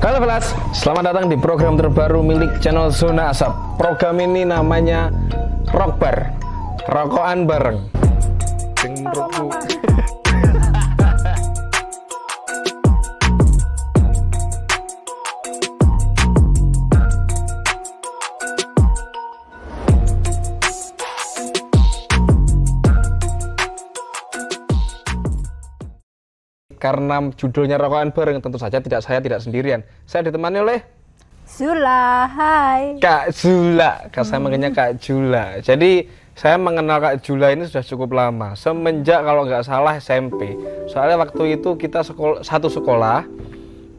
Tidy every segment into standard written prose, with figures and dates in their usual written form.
Halo Velas, selamat datang di program terbaru milik channel Zona Asap. Program ini namanya Rockbar, rokokan bareng. Menurutku karena judulnya rokokan bareng, tentu saja saya tidak sendirian. Saya ditemani oleh Zula, hai. Kak Zula. Saya manggilnya Kak Zula. Jadi saya mengenal Kak Zula ini sudah cukup lama, semenjak kalau nggak salah SMP. Soalnya waktu itu kita satu sekolah.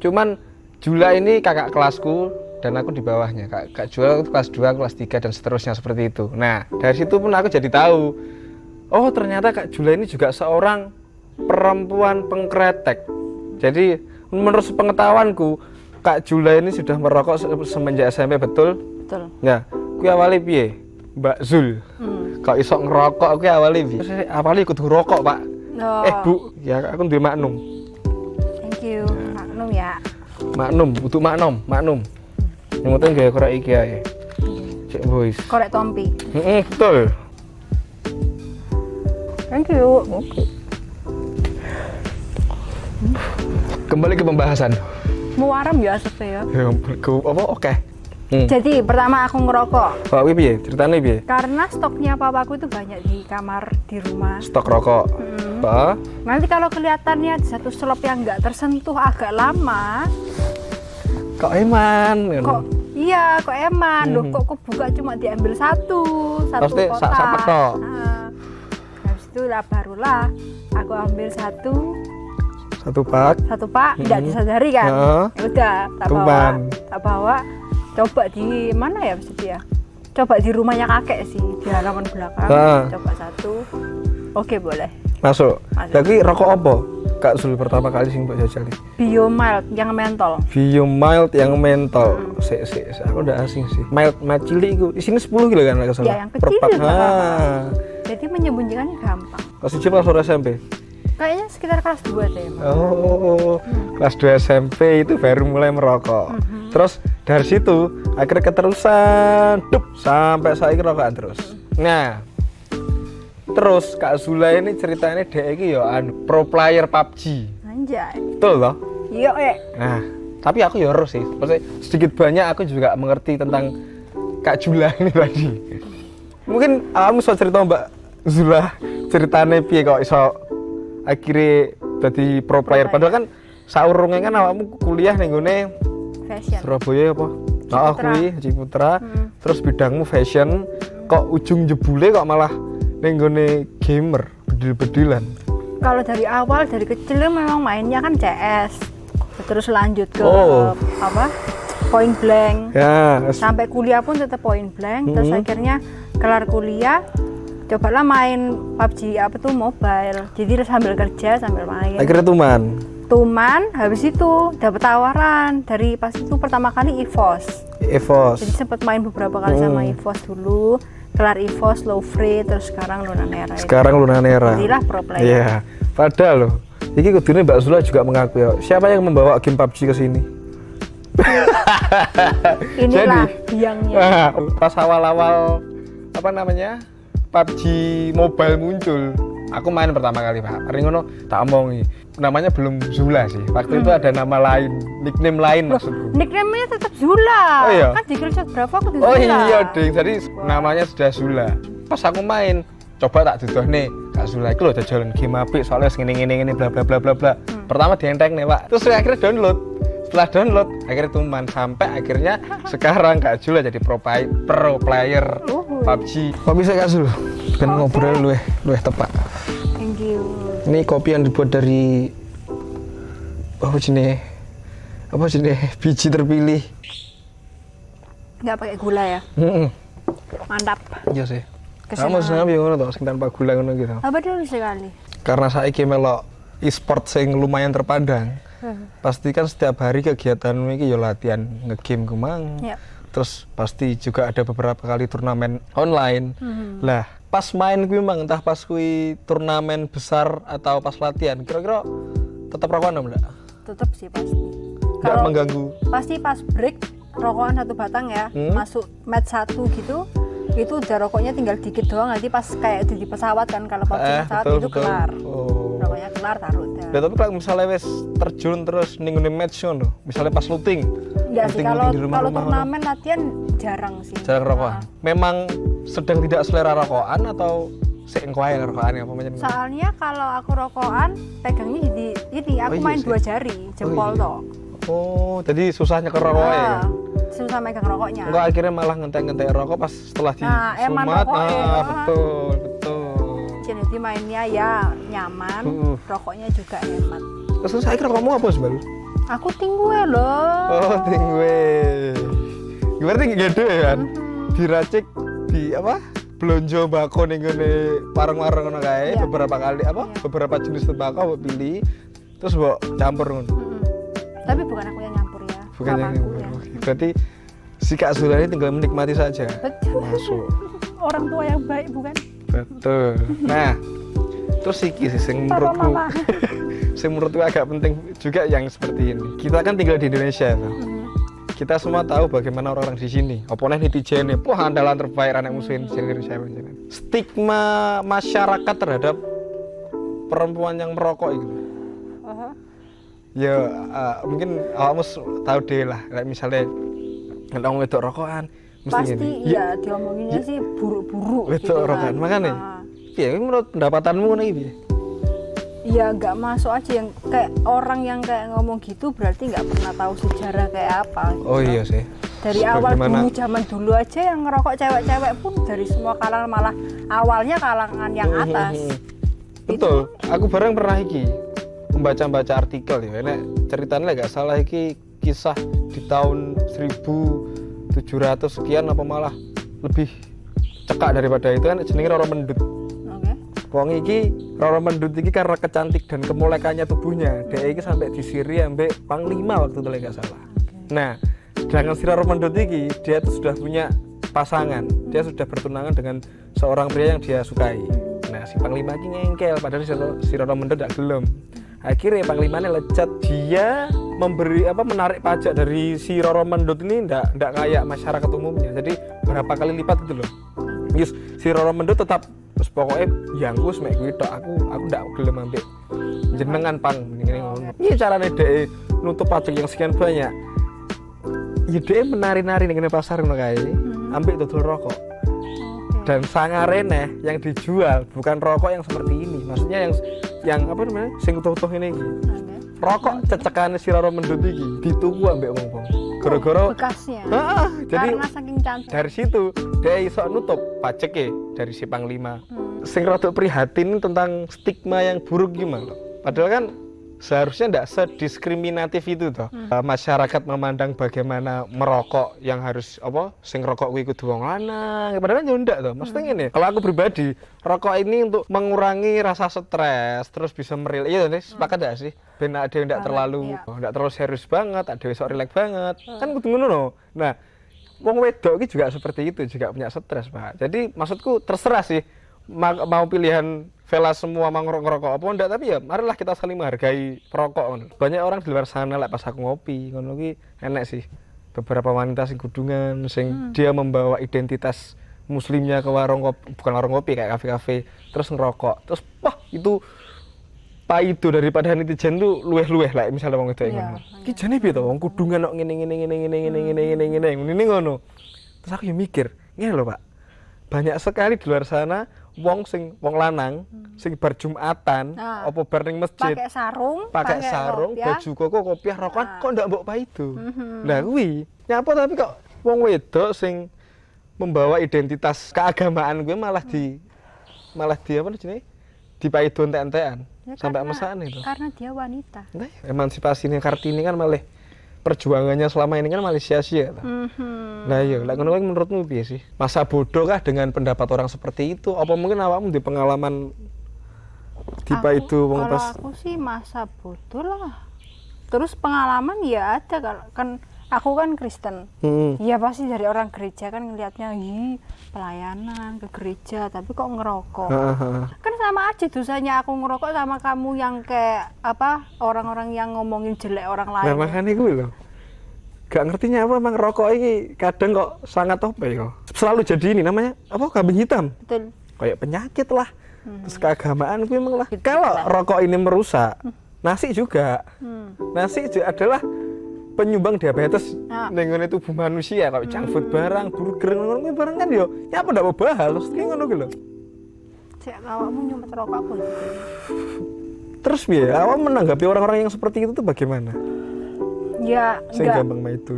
Cuman Zula ini kakak kelasku dan aku di bawahnya. Kak Zula itu kelas 2, kelas 3 dan seterusnya seperti itu. Nah, dari situ pun aku jadi tahu, oh ternyata Kak Zula ini juga seorang perempuan pengkretek. Jadi menurut pengetahuanku Kak Zula ini sudah merokok semenjak SMP, betul? Betul. Ya, kui awali piye, Mbak Zul? Kok iso ngerokok kui awali piye? Awali kudu ngerokok, Pak. Oh. Bu, ya aku duwe Magnum. Thank you. Maklum ya. Magnum, butuh Magnum. Yang penting gaya korek iki ae. Cek boys. Korek tompi. Betul. Thank you. Oke. Kembali ke pembahasan. Muarem ya asep ya. Apa? Oke. Jadi pertama aku ngerokok. Kok piye? Ceritane piye? Karena stoknya papaku itu banyak di kamar di rumah. Stok rokok. Apa? Nanti kalau kelihatannya satu slop yang nggak tersentuh agak lama, Kok eman? kok iya kok eman. Loh kok buka cuma diambil satu Pasti kotak. sak petok. Habis itu lah barulah aku ambil satu pak. Tidak disadari kan. Ya udah tak bawa coba di mana ya maksudnya, coba di rumahnya kakek sih, di halaman belakang. Coba satu, oke boleh masuk. Tapi rokok apa Kak Zul pertama kali sing mbok jajali? Biomild yang mentol. Biomild yang mentol. Sik, aku udah asing sih. Mild cilik iku isine 10 kilo kan enggak salah. Ya yang kecil juga. Jadi menyembunyikannya gampang. Kelas 1 pas SMP. Kayaknya sekitar kelas 2 deh. Oh, kelas 2 SMP itu baru mulai merokok. Terus dari situ akhirnya keterusan sampai saiki rokokan terus. Nah, terus Kak Zula ini ceritanya dia ini ya pro player PUBG. Anjay. Betul loh? Iya, Nah, tapi aku ya harus sih. Maksudnya sedikit banyak aku juga mengerti tentang Kak Zula ini tadi. Mungkin kamu bisa cerita Mbak Zula ceritanya piye kok iso akhirnya jadi pro player. Padahal kan saurunge kan awakmu kuliah ning gone fashion. Surabaya apa? Heeh, kuwi Ciputra. Terus bidangmu fashion. Kok ujung jebule kok malah ning gone gamer, bedil-bedilan. Kalau dari awal dari kecil memang mainnya kan CS. Terus lanjut ke point blank. Ya, Sampai kuliah pun tetap point blank. Terus akhirnya kelar kuliah cobalah main PUBG mobile. Jadi sambil kerja sambil main. akhirnya Tuman habis itu dapat tawaran dari pas itu pertama kali EVOS. Jadi sempat main beberapa kali sama EVOS dulu. Kelar EVOS, Low Free, terus sekarang Lunanera. Jadilah pro player. Iya. Padahal loh, ini kudune Mbak Zula juga mengaku ya. Siapa yang membawa game PUBG ke sini? Inilah biangnya. Pas awal-awal PUBG Mobile muncul, aku main pertama kali Pak. Mari ngono tak omongi. Namanya belum Zula sih. Waktu itu ada nama lain, nickname lain maksudku. Nickname-nya tetap Zula. Oh iya. Kan di Killshot berapa aku di Oh Zula. iya, Ding. Jadi namanya sudah Zula. Pas aku main, coba tak duduh nih, Kak Zula iku lho jalan game apik soalnya ngene bla bla bla bla bla. Pertama dienteng nih, Pak. Terus akhirnya download. Setelah download, akhirnya tuman sampai akhirnya sekarang Kak Zula jadi pro player PUBG. Kok bisa Kak Zul? Ben ngobrol luwih tepat. Thank you. Ini kopi yang dibuat dari apa jenis biji terpilih. Nggak pakai gula ya? Mantap. Iya sih. Kamu seneng piye ngono to, sing tanpa gula ngono gitu. Betul sekali. Karena saiki melok e-sport sing lumayan terpandang. Pasti kan setiap hari kegiatanmu iki ya latihan nge-game kumang. Yep. Terus pasti juga ada beberapa kali turnamen online. Lah, pas main kuwi memang entah pas kuwi turnamen besar atau pas latihan, kira-kira tetap rokokan enggak? Tetap sih pasti. Nggak mengganggu. Pasti pas break rokokan 1 batang ya, masuk mat 1 gitu, itu udah rokoknya tinggal dikit doang. Nanti pas kayak di pesawat kan, kalau pas pesawat betul, itu betul. kelar. Oh. Rokoknya kelar taruh dah. Ya, tapi kalau misalnya wes terjun terus ning match ngono, misalnya pas looting. Enggak sih, looting kalau di rumah-rumah ngono. turnamen latihan jarang sih. Jarang rokokan. Memang sedang tidak selera rokokan atau engko ae rokokan apa macam. Soalnya kalau aku rokokan pegangnya jadi ini aku iya main sih. 2 jari, jempol toh. Oh, jadi susah nyeker rokoknya ya. Susah megang rokoknya. Enggak, akhirnya malah ngentek-ngentek rokok pas setelah di eman sumat. rokoknya. Betul, betul. Jadi mainnya ya nyaman, rokoknya juga hemat. Terus saya kira kamu apa sebal? Aku tinggue loh. Oh, tingwe. Gimana tinggi gede ya kan? Diracik di apa? Blonjo bako ning ngene warung-warung ngono kae, Iya. beberapa kali apa? Iya. Beberapa jenis tembakau mbok pilih, terus mbok campur ngono. Tapi bukan aku yang nyampur ya. Bukan yang papaku ini. ya. Berarti si Kak Zulani tinggal menikmati saja. Betul. Masuk. Orang tua yang baik bukan? Betul. Nah, terus iki sih sing menurutku Mama. sing menurutku agak penting juga yang seperti ini. Kita kan tinggal di Indonesia tuh. Kita semua tahu bagaimana orang-orang di sini. Apa nih netizen nih, wah andalan terbaik anak musuh di Indonesia. Stigma masyarakat terhadap perempuan yang merokok itu. Ya mungkin awakmu tahu deh lah, kayak misalnya ngomong wedok rokokan mesti Pasti gini. iya diomonginnya sih buruk-buruk. Wedok rokokan. Makanya piye menurut pendapatanmu ngono iki piye? Iya nggak masuk aja yang kayak orang yang kayak ngomong gitu berarti nggak pernah tahu sejarah kayak apa. Gitu. Oh iya sih. Dari awal dulu zaman dulu aja yang ngerokok cewek-cewek pun dari semua kalangan malah awalnya kalangan yang atas. Betul. Aku bareng pernah iki membaca artikel ya. Nek ceritanya nggak salah iki kisah di tahun 1700 sekian apa malah lebih cekak daripada itu kan jenenge Roro Mendut. Wong iki Roro Mendut iki karena kecantik dan kemolekannya tubuhnya, dia iki sampai disiri ambek panglima waktu itu nggak salah. Nah, sedangkan si Roro Mendut iki dia tuh sudah punya pasangan, dia sudah bertunangan dengan seorang pria yang dia sukai. Nah, si panglima iki ngengkel padahal si Roro Mendut gak gelem. Akhirnya panglimanya lecet, dia menarik pajak dari si Roro Mendut ini ndak kayak masyarakat umumnya. Jadi berapa kali lipat itu loh. Yes, si Roro Mendut tetap terus pokoknya yangku semek kuwi tok aku ndak gelem ambek jenengan pang ngene ngono. Iki carane dhek nutup pajak yang sekian banyak. Ya dhek menari-nari ning pasar ngono kae, ambek dodol rokok. Dan sangarene yang dijual bukan rokok yang seperti ini. Maksudnya yang apa namanya? Sing utuh-utuh ini iki. Rokok cecekane si Roro Mendut iki dituku ambek wong-wong. Gara-gara bekasnya. Jadi karena saking cantik. dari situ dia iso nutup pajeke dari si panglima. Sing rada prihatin tentang stigma yang buruk gimana. Padahal kan seharusnya tidak sediskriminatif itu toh. Masyarakat memandang bagaimana merokok yang harus apa sing rokok kuwi kudu wong lanang. Padahal kan ndak toh. Maksudnya ngene, kalau aku pribadi, rokok ini untuk mengurangi rasa stres, terus bisa meril. Iya nih, sepakat enggak sih? Ben ada yang ndak terlalu serius banget, ada yang sok rileks banget. Kan kudu ngono no. Nah, wong wedok iki juga seperti itu, juga punya stres, Pak. Jadi maksudku terserah sih mau pilihan Vela semua mau ngerokok apa enggak, tapi ya marilah kita saling menghargai perokok. Banyak orang di luar sana pas aku ngopi ngono ki enek sih beberapa wanita sing kudungan sing dia membawa identitas muslimnya ke warung kopi, bukan warung kopi kayak kafe-kafe, terus ngerokok. Terus wah itu paido daripada netizen tuh luweh-luweh lah misalnya wong wedok ngono. Ki jane piye to wong kudungan kok ngene ngono. Terus aku ya mikir, ngene lho Pak. Banyak sekali di luar sana wong lanang sing bar Jumatan apa bar ning masjid pakai sarung baju koko kopiah rokokan kok ndak mbok paido. Lah kuwi nyapa tapi kok wong wedok sing membawa identitas keagamaan gue malah di apa jenenge dipaido entek-entekan sampai mesaan itu. Karena dia wanita. Nah, emansipasi ning Kartini kan malah perjuangannya selama ini kan malah sia-sia. Nah iya, lek ngono menurutmu piye sih? Masa bodoh kah dengan pendapat orang seperti itu? Apa mungkin awakmu di pengalaman tipe itu Kalau aku sih masa bodoh lah. Terus pengalaman ya ada kalau kan Aku kan Kristen. Hmm. Ya pasti dari orang gereja kan ngelihatnya, pelayanan ke gereja tapi kok ngerokok. Kan sama aja dosanya aku ngerokok sama kamu yang kayak apa orang-orang yang ngomongin jelek orang lain. Nah makanya gue loh gak ngertinya apa emang rokok ini kadang kok sangat apa ya selalu jadi ini namanya apa kambing hitam. Betul. Kayak penyakit lah. Terus keagamaan gue emang lah. Kalau rokok ini merusak, nasi juga. Nasi juga adalah penyumbang diabetes dengan tubuh manusia. Kalau junk food barang, burger, ngono barang kan yo, ya apa ndak mau bahas, terus ki ngono ki lho. Cek awakmu nyumet rokok aku. Terus piye? Awak menanggapi orang-orang yang seperti itu tuh bagaimana? Ya Sing enggak. gampang itu.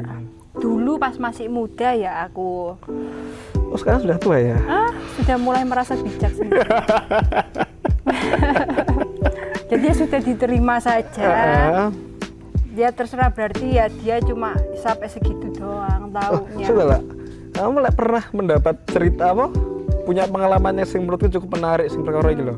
Dulu pas masih muda ya aku. Oh sekarang sudah tua ya? Sudah mulai merasa bijak sendiri. Jadi ya sudah diterima saja. Dia terserah berarti ya dia cuma sampai segitu doang taunya. Sudah lah. Kamu pernah mendapat cerita apa? Punya pengalaman yang menurutku cukup menarik sing perkara iki lho.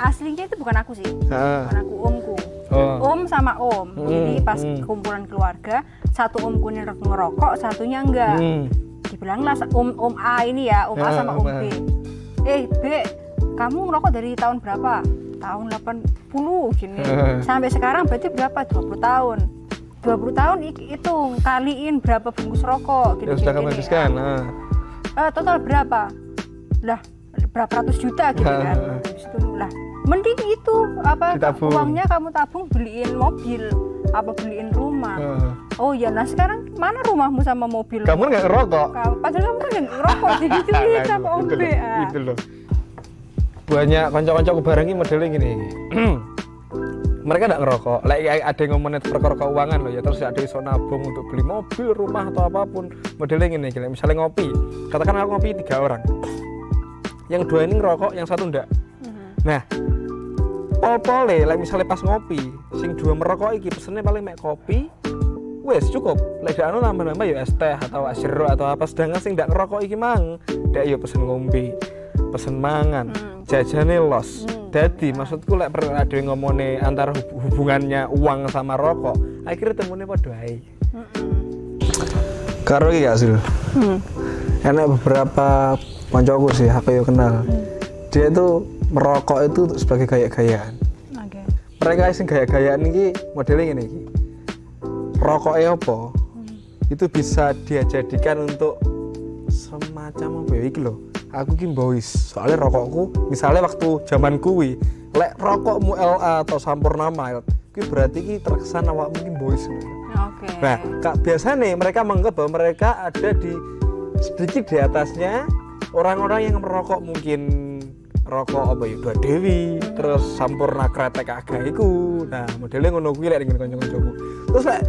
Aslinya itu bukan aku sih. Bukan aku, omku. Om sama om. Jadi pas kumpulan keluarga, satu omku ngerokok, satunya enggak. Dibilanglah om A ini ya, om A sama om B. B, kamu ngerokok dari tahun berapa? Tahun 80 gini. Sampai sekarang berarti berapa? 20 tahun. 20 tahun hitung, kaliin berapa bungkus rokok Ya gini. sudah kamu habiskan. Total berapa? Lah, berapa ratus juta gitu kan. Habis itu lah, mending itu apa Ditabung. uangnya kamu tabung beliin mobil apa beliin rumah. Oh ya, nah sekarang mana rumahmu sama mobil? Kamu nggak ngerokok? Padahal kamu kan nggak ngerokok, digituin sama om B. Itu loh. Banyak kanca-kancaku bareng iki modelnya gini. Mereka nggak ngerokok. Ada yang ngomongin perkara keuangan loh ya. Terus ada iso nabung untuk beli mobil, rumah atau apapun. Modelnya gini. Misalnya ngopi. Katakan aku ngopi 3 orang. Yang 2 ini ngerokok, yang 1 enggak. Nah, pol-pole, misalnya pas ngopi, sing 2 merokok iki pesennya paling mek kopi, wes cukup. Lek anu nambah-nambah ya es teh atau es jeruk atau apa. Sedangkan sing ndak ngerokok iki mang, ndak yo pesen ngombe, pesen mangan, jajane los. Dadi maksudku lek pernah ada yang ngomongin antara hubungannya uang sama rokok, akhirnya temunya padha ae. Karo iki gak Zul? Enak beberapa koncoku sih aku yo kenal. Dia itu merokok itu sebagai gaya-gayaan. Oke. Mereka sing gaya-gayaan iki modelnya ngene iki. Rokoknya apa? Itu bisa dia jadikan untuk semacam apa ya iki lho. Aku ki boys. Soalnya rokokku misalnya waktu zaman kuwi, lek rokokmu LA atau Sampurna Mild, kuwi berarti ki terkesan awak mungkin boys. Oke. Nah, biasanya mereka menganggap bahwa mereka ada di sedikit di atasnya orang-orang yang merokok mungkin rokok apa ya Dua Dewi, terus Sampurna Kretek agak iku. Nah, modelnya ngono kuwi lek dengan kanca-kancaku. Terus lek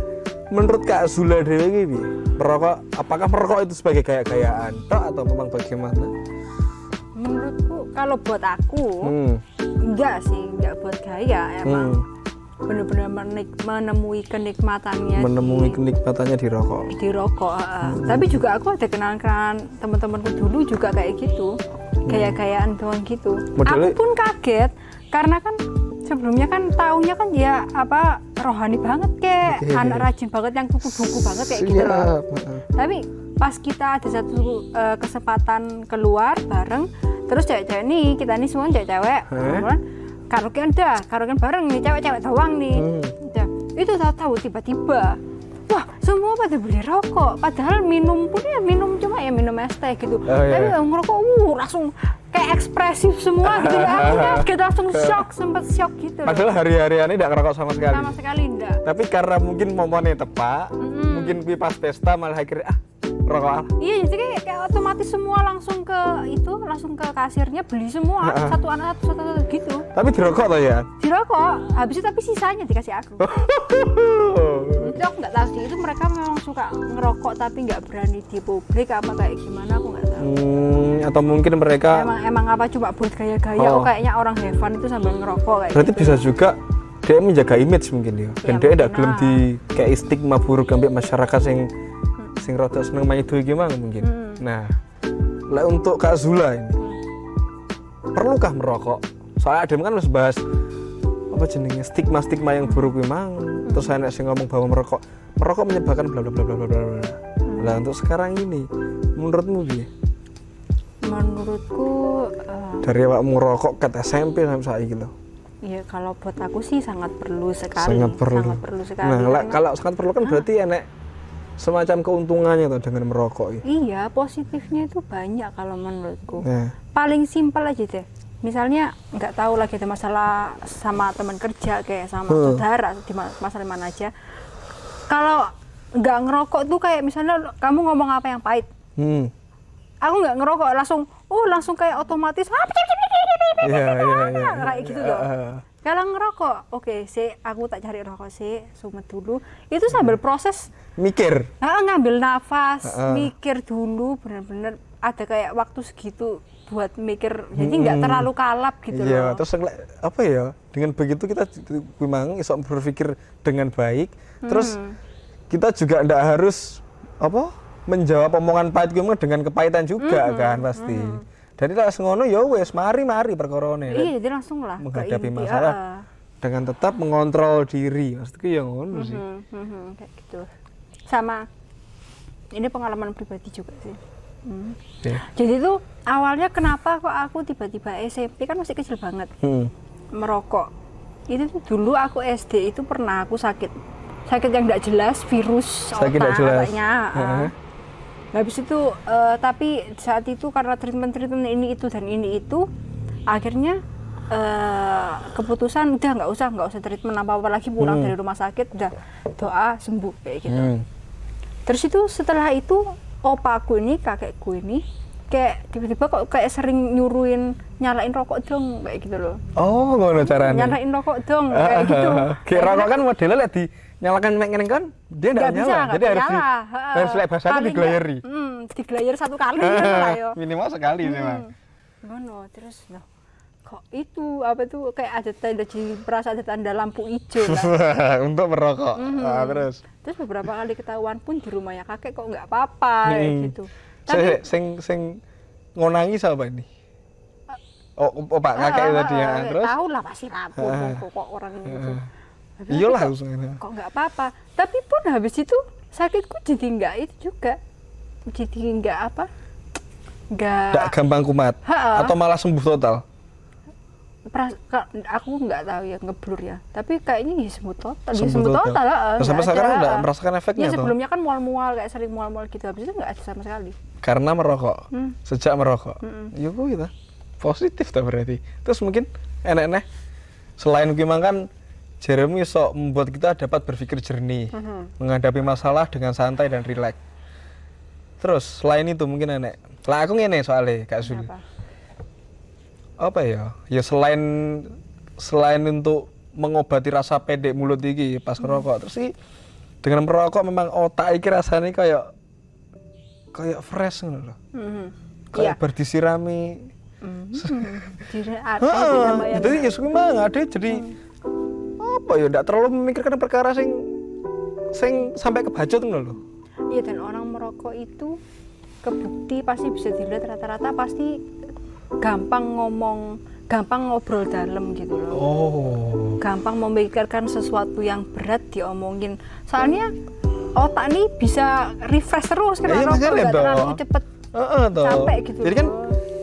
menurut Kak Zula dhewe iki piye? Merokok, apakah merokok itu sebagai gaya-gayaan toh atau memang bagaimana? Menurutku kalau buat aku enggak sih, enggak buat gaya, emang benar-benar menemui kenikmatannya di rokok. Di rokok. Tapi juga aku ada kenalan teman-temanku dulu juga kayak gitu, gaya-gayaan doang gitu. Modelnya... Aku pun kaget karena kan sebelumnya kan taunya kan ya apa rohani banget kayak anak rajin banget yang kutu buku banget kayak gitu loh. Tapi pas kita ada satu kesempatan keluar bareng, terus cewek-cewek nih, kita nih semua cewek-cewek, karaokean bareng nih, cewek-cewek doang nih. Itu tahu-tahu tiba-tiba, wah semua pada beli rokok, padahal minum pun ya minum cuma ya minum es teh gitu. Tapi ngerokok langsung kayak ekspresif semua gitu. Aku kaget langsung sempat shock gitu. Padahal hari-hariannya tidak ngerokok sama sekali. Sama sekali enggak. Tapi karena mungkin momennya tepat, mungkin pas pesta malah akhirnya rokok. Iya, jadi kayak otomatis semua langsung ke kasirnya beli semua satu anak satu gitu. Tapi dirokok toh ya? Dirokok, habis itu tapi sisanya dikasih aku. Itu aku nggak tahu sih, itu mereka memang suka ngerokok tapi nggak berani di publik apa kayak gimana aku nggak tahu. Atau mungkin mereka emang apa cuma buat gaya-gaya, kayaknya orang have fun itu sambil ngerokok kayak berarti gitu. Bisa juga dia menjaga image mungkin ya. Dan dia tidak gelem di kayak stigma buruk ambek masyarakat sing rada seneng main itu gimana mungkin. Nah, lah untuk Kak Zula ini perlukah merokok? Soalnya Adam kan harus bahas apa jenenge stigma yang buruk memang. Terus enek sing ngomong bahwa merokok menyebabkan bla bla bla bla bla bla. Nah, untuk sekarang ini menurutmu piye? Menurutku Dari awakmu rokok kat SMP sampai saiki lho. ya kalau buat aku sih sangat perlu sekali. Sangat perlu sekali. Nah, kalau sangat perlu kan berarti enek semacam keuntungannya tuh dengan merokok ini. Iya, positifnya itu banyak kalau menurutku. Nah. Paling simpel aja deh. Misalnya nggak tahu lagi ada masalah sama teman kerja kayak sama saudara di masalah mana aja. Kalau nggak ngerokok tuh kayak misalnya kamu ngomong apa yang pahit. Aku nggak ngerokok langsung kayak otomatis kayak gitu loh. Kalau ngerokok, oke, aku tak cari rokok sumet dulu. Itu sambil proses mikir. Ngambil nafas, mikir dulu, benar-benar ada kayak waktu segitu buat mikir. Jadi nggak terlalu kalap gitu loh. Terus apa ya? Dengan begitu kita memang bisa berpikir dengan baik. Terus kita juga nggak harus menjawab omongan pahit dengan kepahitan juga kan pasti. Jadi langsung ngono ya wes mari perkorone. Iya, jadi langsung lah menghadapi masalah dengan tetap mengontrol diri. Maksudku ya ngono sih. Kayak gitu. Sama ini pengalaman pribadi juga sih. Jadi tuh awalnya kenapa kok aku tiba-tiba SMP kan masih kecil banget merokok. Itu tuh dulu aku SD itu pernah aku sakit yang nggak jelas, virus sakit otak katanya. Habis itu tapi saat itu karena treatment ini itu dan ini itu akhirnya keputusan udah nggak usah treatment apa lagi, pulang dari rumah sakit udah doa sembuh kayak gitu. Terus itu setelah itu opaku ini, kakekku ini kayak tiba-tiba kok kayak sering nyuruhin nyalain rokok dong kayak gitu loh. Oh, ngono caranya. Nyalain rokok dong kayak gitu. Kayak rokok kan modelnya lek dinyalakan ngene kan dia enggak nyala. Jadi harus lek bahasanya diglayeri. Diglayer satu kali lah yo. Minimal sekali memang. Ngono, terus kok itu apa tuh kayak ada tanda ada tanda lampu hijau lah. Untuk merokok. Terus beberapa kali ketahuan pun di rumahnya kakek kok nggak apa-apa kayak gitu. Tapi sing ngonangi siapa ini? Pak kakek tadi ya. Terus tahu lah pasti rapuh kok orang itu. Iyalah kok nggak apa-apa. Tapi pun habis itu sakitku jadi nggak itu juga. Jadi nggak gampang kumat atau malah sembuh total. Aku nggak tahu ya, ngeblur ya, tapi kayaknya ya sembuh total. Sampai sekarang nggak merasakan efeknya. Ya sebelumnya kan mual-mual kayak sering mual-mual gitu, habis itu nggak ada sama sekali. Karena merokok, sejak merokok, yuk kita positif tak berarti. Terus mungkin enek-enek selain memang kan Jeremy sok membuat kita dapat berpikir jernih, menghadapi masalah dengan santai dan rileks. Terus selain itu mungkin enek. Lah aku ngene soalnya Kak Zul. Apa ya? Ya selain untuk mengobati rasa pedek mulut iki pas ngerokok, terus sih dengan merokok memang otak iki rasanya kayak fresh ngono lho. Kayak berdisirami. Jadi ya memang ada jadi apa ya ndak terlalu memikirkan perkara sing sampai kebacut ngono lho. Iya, dan orang merokok itu kebukti pasti bisa dilihat rata-rata pasti gampang ngobrol dalam gitu loh. Gampang memikirkan sesuatu yang berat diomongin. Soalnya otak nih bisa refresh terus karena rokok nggak terlalu cepet capek gitu. Jadi kan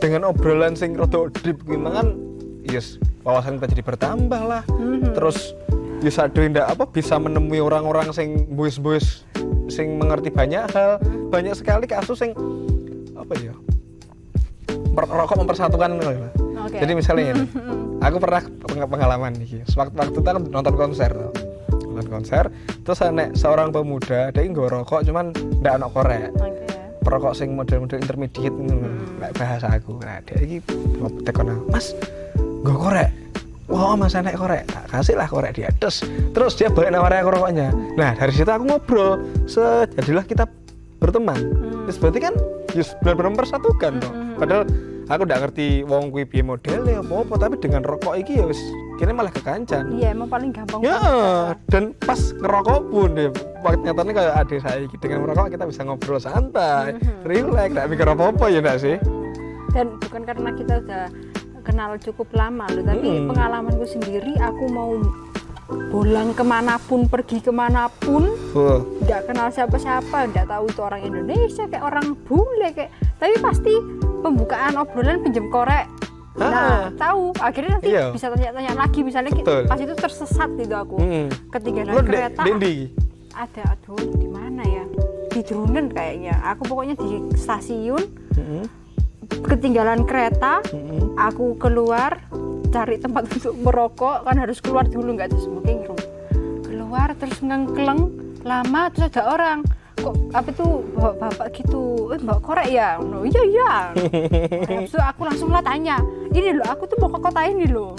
dengan obrolan sing rada deep gimana kan, yes, wawasan kita jadi bertambah lah. Terus bisa bisa menemui orang-orang sing boys sing mengerti banyak hal, banyak sekali kasus sing apa ya? Rokok mempersatukan gitu. Jadi misalnya ini, aku pernah pengalaman nih. Waktu itu kan nonton konser, terus seorang pemuda dia nggo rokok cuman ndak ono korek. Perokok sing model-model intermediate ngono, lek bahasa aku. Nah, dia iki tekon, "Mas, nggo korek." "Wah, Mas enek korek." Tak kasih lah korek dia. Terus dia balik nawarin aku rokoknya. Nah, dari situ aku ngobrol, jadilah kita berteman. Terus berarti kan benar-benar mempersatukan toh. Padahal aku nggak ngerti wong kuwi piye modele apa-apa, tapi dengan rokok iki ya wis kene malah kekancan. Iya, emang paling gampang. Ya, dan pas ngerokok pun deh, nyatanya kayak adik saya gitu, dengan merokok kita bisa ngobrol santai, relax, nggak mikir apa-apa ya nggak sih? Dan bukan karena kita udah kenal cukup lama loh, tapi pengalamanku sendiri, aku mau pulang kemanapun, pergi kemanapun, nggak kenal siapa-siapa, nggak tahu itu orang Indonesia kayak orang bule kayak, tapi pasti pembukaan obrolan pinjam korek. Nah, tahu akhirnya nanti bisa tanya-tanya lagi, misalnya pas itu tersesat gitu aku, ketinggalan kereta. Ada, aduh di mana ya? Di Drunen kayaknya. Aku pokoknya di stasiun, ketinggalan kereta, aku keluar cari tempat untuk merokok, kan harus keluar dulu, nggak ada smoking room. Keluar terus ngengkleng lama, terus ada orang, kok apa tuh bapak gitu, bawa korek ya? No, iya. Habis itu aku langsung lah tanya, ini loh aku tuh mau ke kota ini loh.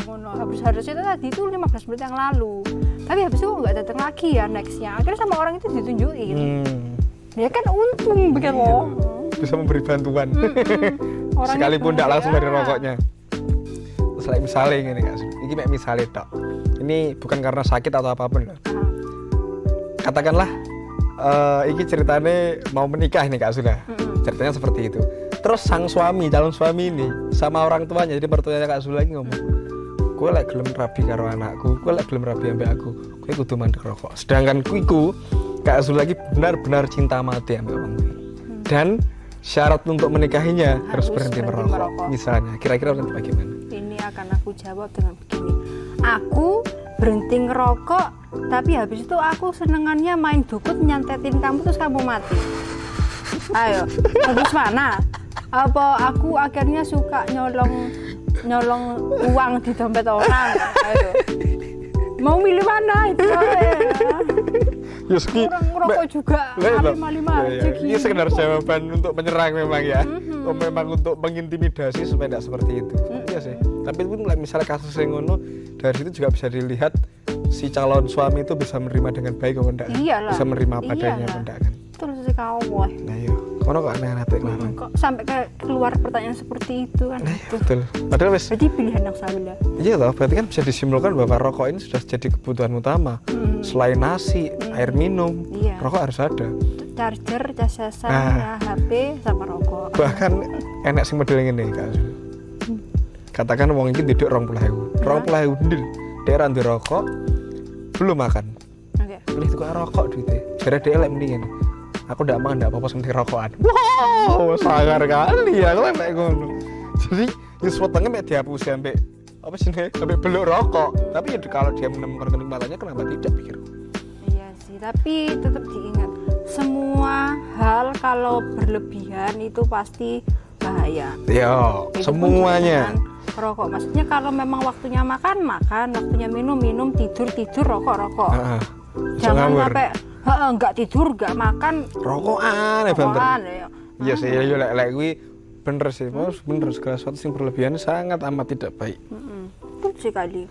Harusnya tadi itu 15 menit yang lalu. Tapi habis itu nggak datang lagi ya nextnya. Akhirnya sama orang itu ditunjukin. Ya kan untung begitu loh. Bisa memberi bantuan. Sekalipun tidak langsung dari rokoknya. Terus misalnya ini Kak, ini kayak misalnya tok. Ini bukan karena sakit atau apapun loh. Katakanlah ini ceritanya mau menikah nih Kak sudah. Ceritanya seperti itu. Terus sang suami, calon suami ini sama orang tuanya, jadi mertuanya Kak Zula lagi ngomong, gue lek gelem rabi karo anakku, gue lek gelem rabi ambek aku, gue kudu mandek rokok. Sedangkan kuiku Kak Zula lagi benar-benar cinta mati ambek wong kuwi. Dan syarat untuk menikahinya harus berhenti merokok. Misalnya, kira-kira nanti bagaimana? Ini akan aku jawab dengan begini. Aku berhenti ngerokok, tapi habis itu aku senengannya main dukun, nyantetin kamu terus kamu mati. Ayo, habis mana? Apa aku akhirnya suka nyolong uang di dompet orang? Ayo. Mau milih mana itu? Yuski, orang ngerokok juga lima aja gitu. Ini sekedar jawaban untuk menyerang memang ya. Memang untuk mengintimidasi supaya tidak seperti itu. Iya sih. Tapi itu misalnya kasus yang ngono, dari situ juga bisa dilihat si calon suami itu bisa menerima dengan baik atau enggak. Iyalah. Bisa menerima apa adanya atau enggak kan. Terus si kawah. Nah iya. Kono kok aneh-aneh larang. Kok sampai keluar pertanyaan seperti itu kan? Nah, iya, betul. Padahal wes. Jadi pilihan yang salah. Iya toh, berarti kan bisa disimpulkan bahwa rokok ini sudah jadi kebutuhan utama. Selain nasi, air minum, rokok harus ada. Charger, casasan, HP, sama rokok. Bahkan enak sing model ngene Kak. Katakan wong iki ndedok 20.000. 20.000 ndil. Dia ra ndek rokok, belum makan. Oke. Pilih tukang rokok duitnya. Jare dia lek mendingan. Aku ndak makan, ndak apa-apa sementing rokokan. Wow, sangar kali ya kalau kayak ngono. Jadi nyus wetenge mek dihapusi sampai apa sih nih? Sampai beluk rokok. Tapi ya kalau dia menemukan kenikmatannya kenapa tidak pikir? Iya sih, tapi tetap diingat semua hal kalau berlebihan itu pasti bahaya. Iya, semuanya. Rokok, maksudnya kalau memang waktunya makan, waktunya minum, tidur, rokok. Jangan sampai nggak tidur, nggak makan, rokokan ya bener. Iya sih, ya lek kuwi bener sih, bener segala sesuatu yang berlebihan sangat amat tidak baik. Betul sekali.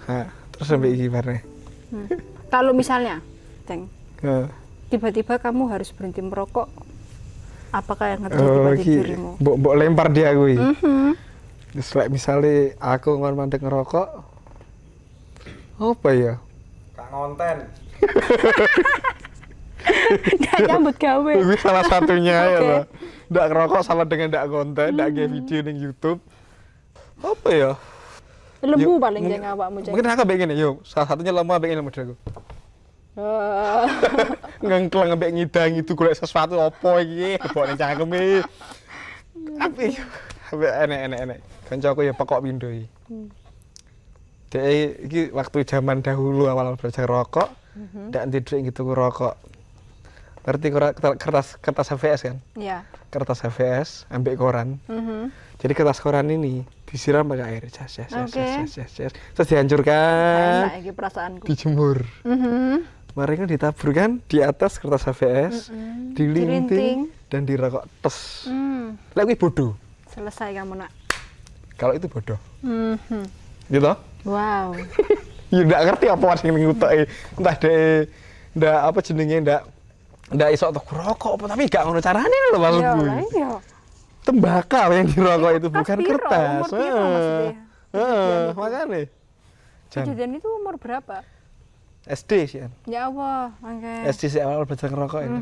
Terus sampai gimana? Kalau misalnya, tiba-tiba kamu harus berhenti merokok, apakah yang terjadi pada dirimu? Mbok lempar dia kuwi. Terus like misalnya aku mandek ngerokok, apa ya? Kak ngonten. Nggak nyambut gawe. Itu salah satunya ya loh. Nggak ngerokok sama dengan nggak konten, nggak nge video di YouTube. Apa ya? Lembu paling jangan awakmu. Mungkin aku pengen ya, salah satunya lembu pengen lembu aku. Ngengkleng ngembek ngidang itu golek sesuatu apa iki? Kebok ning cangkeme. Tapi enek. Kancaku ya pekok pindo iki. Dek iki waktu zaman dahulu awal belajar rokok, ndak ndedek gitu rokok. Ngerti kertas HVS kan? Iya. Kertas HVS ambek koran. Jadi kertas koran ini disiram pakai air, terus dihancurkan. Enak iki perasaanku. Dijemur. Mari kan ditabur kan di atas kertas HVS, dilinting dan dirokok tes. Lek kuwi bodoh. Selesai kamu nak. Kalau itu bodoh. Gitu? Wow. Ya ndak ngerti apa sing ngutuki. Entah dek ndak apa jenenge ndak iso tuku rokok apa tapi gak ngono carane lho maksudku. Iya. Tembakau yang dirokok itu bukan kertas. Makanya. Kejadian itu umur berapa? SD sih kan. Ya Allah, oke. SD sih awal belajar ngerokok ini.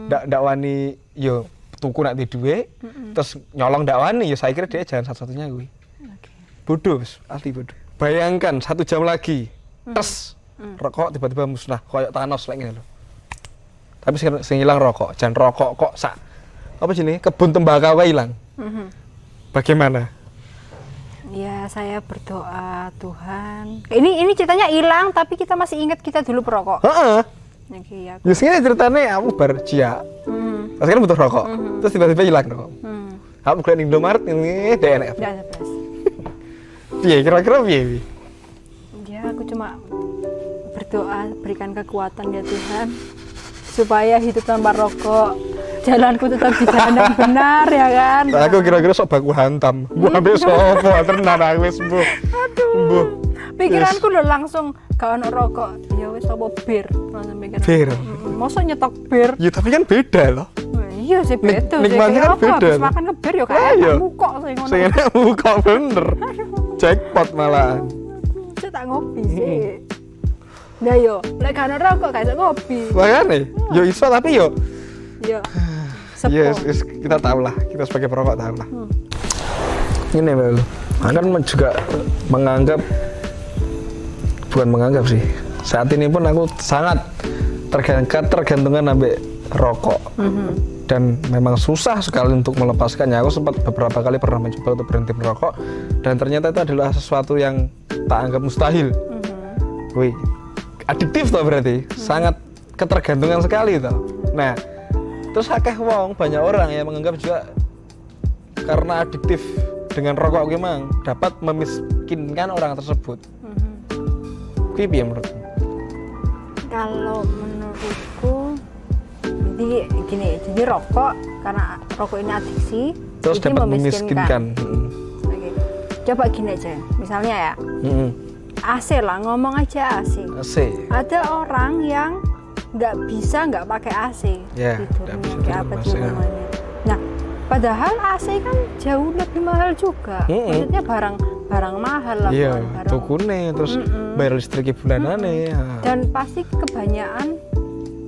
Ndak wani yo tuku nak di duwe, terus nyolong ndak wani yo saya kira dia jalan satu-satunya kuwi. bodoh, asli bodoh. Bayangkan 1 jam lagi, tes rokok tiba-tiba musnah, koyok Thanos lagi loh. Tapi sing hilang rokok, jangan rokok kok apa sini kebun tembakau hilang. Bagaimana? Ya saya berdoa Tuhan. Ini ceritanya hilang tapi kita masih ingat kita dulu perokok. Heeh. Ya, Biasanya ceritanya aku bercia. Pas kan butuh rokok, terus tiba-tiba hilang rokok. Aku bukan Indomaret ini DNF. Ya, bebas. Piye kira-kira piye? Ya aku cuma berdoa berikan kekuatan ya Tuhan supaya hidup tanpa rokok, jalanku tetap di jalan yang benar ya kan. Aku kira-kira sok baku hantam. Gua ambek sopo tenan aku wis mbuh. Mbuh. Pikiranku lo langsung gak ono rokok. Ya wis apa bir. Langsung pikiran. Bir. Mosok nyetok bir. Ya tapi kan beda loh. Iya sih beda. Nikmatnya kan beda. Habis makan ngebir ya kayak mukok sing ngono. Sing enak buka bener. Jackpot malahan. Saya tak ngopi sih. Nah yo, lek gak ono rokok gak iso ngopi. Makanya, yo iso tapi yo. Yo. Yes, kita tahu lah, kita sebagai perokok tahu lah. Ini Mel, akan juga bukan menganggap sih. Saat ini pun aku sangat tergantungan sampai rokok. Dan memang susah sekali untuk melepaskannya. Aku sempat beberapa kali pernah mencoba untuk berhenti merokok dan ternyata itu adalah sesuatu yang tak anggap mustahil. Wih, adiktif toh berarti, sangat ketergantungan sekali toh. Nah, terus banyak orang yang menganggap juga karena adiktif dengan rokok memang dapat memiskinkan orang tersebut. Piye menurutmu? Kalau menurutku jadi rokok karena rokok ini adiksi terus dapat memiskinkan. Oke. Coba gini aja, misalnya ya. AC lah, ngomong aja AC. Ada orang yang nggak pakai AC, tidurnya apa namanya. Nah, padahal AC kan jauh lebih mahal juga. Maksudnya barang mahal lah. Iya, tukune terus bayar listrik bulanane. Dan pasti kebanyakan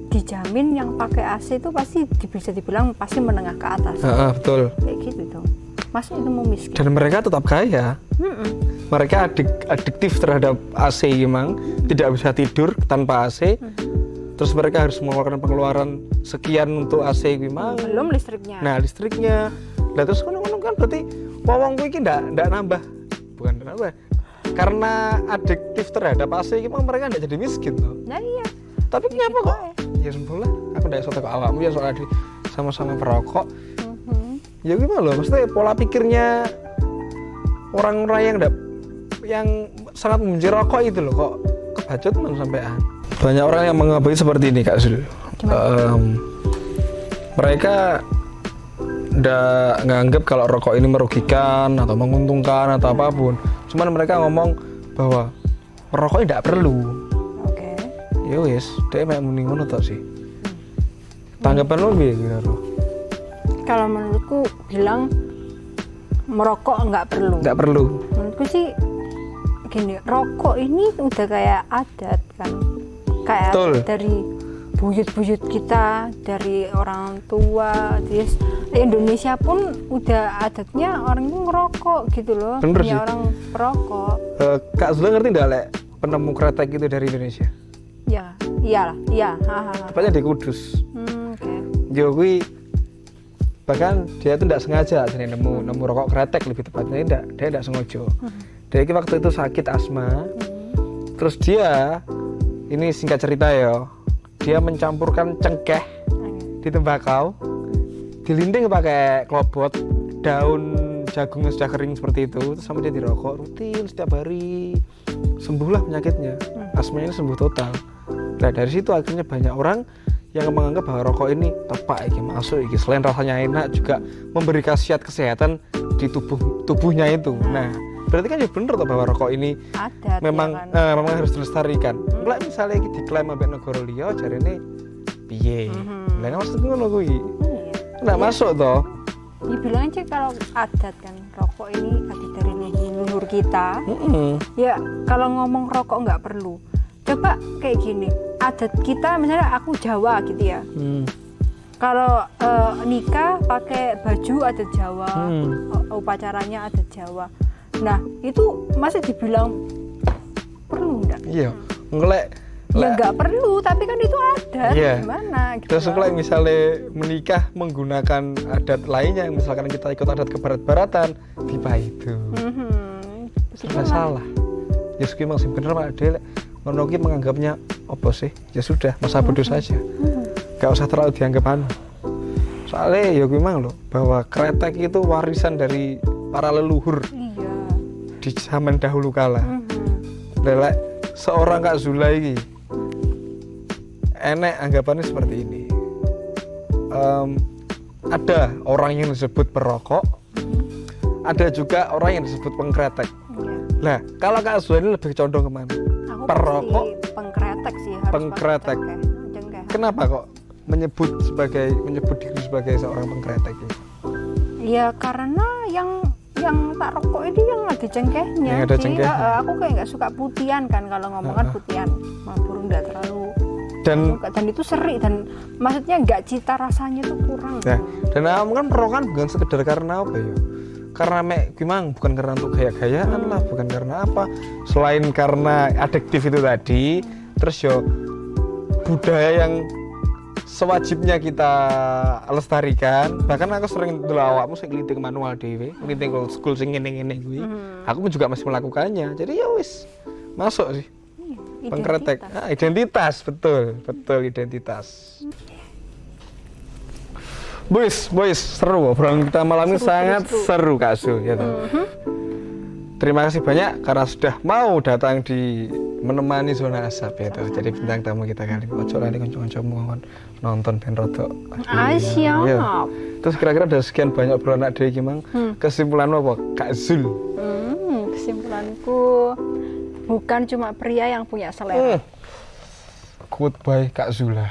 dijamin yang pakai AC itu pasti bisa dibilang pasti menengah ke atas. Betul. Kayak gitu dong. Masa itu mau miskin. Dan mereka tetap kaya. Mereka adiktif terhadap AC memang, tidak bisa tidur tanpa AC. Terus mereka harus mengeluarkan pengeluaran sekian untuk AC memang. Belum listriknya. Nah, listriknya. Lah terus kan berarti wong kuwi iki ndak nambah. Bukan nambah. Karena adiktif terhadap AC memang mereka ndak jadi miskin tuh. Nah iya. Tapi kenapa kok? Ya sembuhlah. Aku ndak iso teko awakmu ya soal sama-sama perokok. Ya gimana loh, maksudnya pola pikirnya orang-orang yang sangat membenci rokok itu loh kok kebacut man sampean. Banyak orang yang menganggap seperti ini Kak Sul. Mereka nggak nganggap kalau rokok ini merugikan atau menguntungkan atau apapun. Cuman mereka ngomong bahwa merokok tidak perlu. Oke. Ya wis, dia mek muni ngono tok sih. Tanggapan lo piye kira-kira? Kalau menurutku bilang merokok nggak perlu. Nggak perlu. Menurutku sih gini, rokok ini udah kayak adat kan, kayak Betul. dari buyut-buyut kita, dari orang tua. Terus Indonesia pun udah adatnya orang itu ngerokok gitu loh. Bener punya sih. orang perokok. Kak Zula ngerti nggak lek penemu kretek itu dari Indonesia? Ya, iyalah, iya. Tepatnya di Kudus. Oke. Yo kuwi bahkan dia itu tidak sengaja jadi nemu rokok kretek lebih tepatnya dia tidak sengaja. Dia waktu itu sakit asma. Terus dia ini singkat cerita ya, dia mencampurkan cengkeh di tembakau, dilinding pakai klobot, daun jagung yang sudah kering seperti itu, terus sama dia dirokok rutin setiap hari, sembuhlah penyakitnya, asmanya ini sembuh total. Nah dari situ akhirnya banyak orang yang menganggap bahwa rokok ini tepat iki masuk iki, selain rasanya enak juga memberi khasiat kesehatan di tubuhnya itu. Nah berarti kan ya bener toh bahwa rokok ini Adat, memang ya kan? memang harus dilestarikan. Enggak misalnya iki diklaim ambek negara liya jarene piye. Lah kan maksudku ngono kuwi. Nggak masuk toh. Dibilang aja kalau adat kan, rokok ini adat dari leluhur kita. Ya kalau ngomong rokok nggak perlu. Coba kayak gini, adat kita misalnya aku Jawa gitu ya. Kalau nikah pakai baju adat Jawa, upacaranya adat Jawa. Nah, itu masih dibilang perlu enggak? Iya, ngelek. Ya nggak perlu, tapi kan itu adat, Iya. gimana gitu. Terus kalau misalnya menikah menggunakan adat lainnya, misalkan kita ikut adat kebarat-baratan, tiba itu serba salah. Ya sih memang sih bener Pak Ade, ngono ki menganggapnya apa sih? Ya sudah, masa bodoh saja. Gak usah terlalu dianggap anu. Soalnya ya memang loh, bahwa kretek itu warisan dari para leluhur Iya. di zaman dahulu kala. Lelek seorang Kak Zula ini enek anggapannya seperti ini. Ada orang yang disebut perokok, ada juga orang yang disebut pengkretek. Iya. Lah, kalau Kak Zula ini lebih condong kemana? Aku Perokok, pasti pengkretek sih, harus pengkretek. Jengkeh. Kenapa kok menyebut diri sebagai seorang pengkretek ini? Ya karena yang tak rokok ini yang ada cengkehnya. Yang ada Jadi, cengkehnya. aku kayak nggak suka putihan kan, kalau ngomong kan putihan, burung nggak terlalu Dan suka. Dan itu seri dan maksudnya nggak cita rasanya tuh kurang. nah, dan kamu kan perokan bukan sekedar karena apa ya? Karena gimana? Bukan karena untuk gaya-gayaan lah, bukan karena apa? Selain karena adiktif itu tadi, terus yo budaya yang sewajibnya kita lestarikan. Bahkan aku sering dulu awakmu sing nglinting manual dhewe, nglinting old school sing ngene-ngene kuwi. Aku pun juga masih melakukannya. Jadi ya wis masuk sih. Pengkretek. Identitas, betul identitas. Boys, seru obrolan kita malam ini sangat seru Kak Zul ya toh. Terima kasih banyak karena sudah mau datang di menemani zona asap ya toh. Jadi bintang tamu kita kali ini. Ojo lali kanca-kancamu nonton ben rodok. Siap. Ya. Terus kira-kira ada sekian banyak obrolan anak dhewe iki mang. Kesimpulanmu apa Kak Zul? Kesimpulanku bukan cuma pria yang punya selera. Quote by Kak Zula.